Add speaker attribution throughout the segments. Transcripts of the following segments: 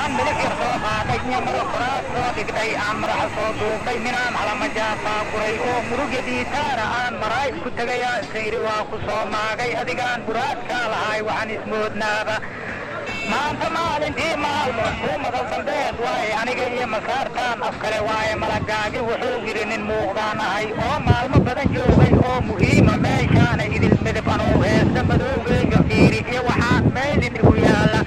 Speaker 1: aan milig yar soo qaaday iyo maro koraas soo dhigtay aan madaxa soo duubtay minaan halamajaasaa guray oo murugyadii taara aan maraay ku tegaya sayri waa ku soo maagay adigaan buraadkaa lahay waxaan ismoodnaaba maanta maalintii maalmo kuu madal dambeed waaye aniga iyo masaartaan af kale waaye malagaagi wuxuu yidhi nin muuqdaan ahay oo maalmo badan joogay oo muhiima meeshaana idil midab anuu heesta madowgeyga fiiri iyo waxaan meydin igu yaalla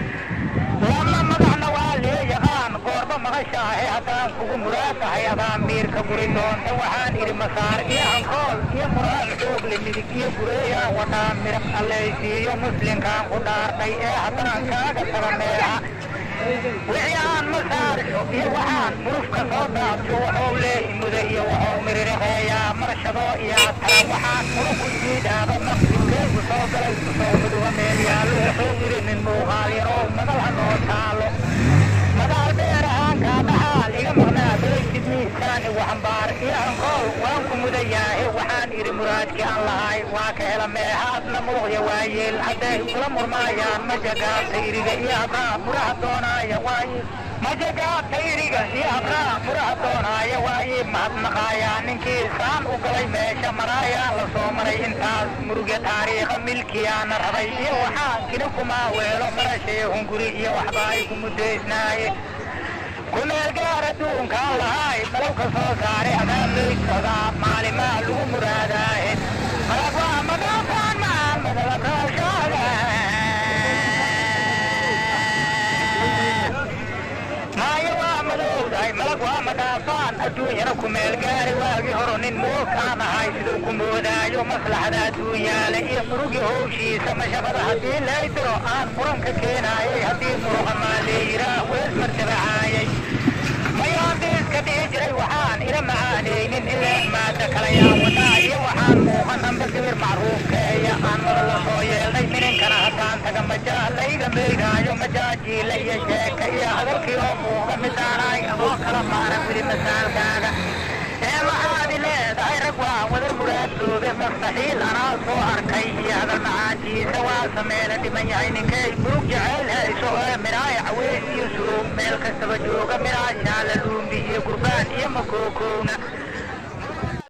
Speaker 1: lama madaxna waa leeyaqaan goorba maqashaahe haddaan kugu muraadahay adaan miirka guri doonta waxaan idhi masaar iyo hankool iyo muraal xoogle midig iyo gureeyaan wadhaan midab allaysiiyo muslimkaan ku dhaartay ee haddaan kaaga taga meexa wixii aan masaarisho iyo waxaan murufka soo daabsho waxuu leeyi muda iyo waxuu miriraqeeyaa marshado iyo atara waxaan muruku jiidhaaba maqsibkeygu soo galay kusoo muduga meel yaallo wuxuu yidhi nin muuqaal yaroo madal hanoo taalo madaal dheer ahaankaa dhaxaal iga maqnaa belaysid miisaan igu xambaar iyo hankool waan ku mudayaahe waxaan idhi muraadkii aan lahay waa ka hela meexaadna muruqya waayeel hadday kula murmaayaan majagaa tayriga iyo habraa muraha doonaaya waaye majagaa tayriga iyo habraa muraha doonaaya waaye mahadnaqaayaa ninkii saan u galay meesha maraayaa la soo maray intaas murugya taariikha milkiyaana rabay iyo waxaan kina kumaa weelo marashee hunguri iyo waxba ay ku muddaysnaaye kumeel gaar adduunkaan lahay malowka soo saare adaa meydsadaa maalimaa lagu muraadaahe malag waa madaafaan maa madalakaashaaga maayo waa madowdahay malag waa madaafaan adduunyana kumeel gaari waagii horo nin mookaan ahay siduu ku moodaayo maslaxada adduunyaale iyo murugi howshiisa mashaqada haddii lay diro aan muranka keenaayay haddii muruqa maa leeyiraa wees martabacaayay mayaandiiska dhihi jiray waxaan ila macaanaynin ilaa maada kalayaa wadaa iyo waxaan muuqan amba gibir macruufkeeya aan madala soo yeelnay mininkana haddaan taga majaa layga meydaayo majaajiila iyo sheeka iyo hadalkii oo muuqa midaanaay adoo kala maara wili masaalkaaga ee maxaadi leedahay rag waa wadar muraadoobe mustaxiil anaa soo arkay iyo hadal macaantiisa waa sameela dhiman yahay ninkay murug jeceyl hayso ee miraaya caweys iyo suruub meel kastaba jooga miraashaa la luumbi iyo gurbaan iyo makookowna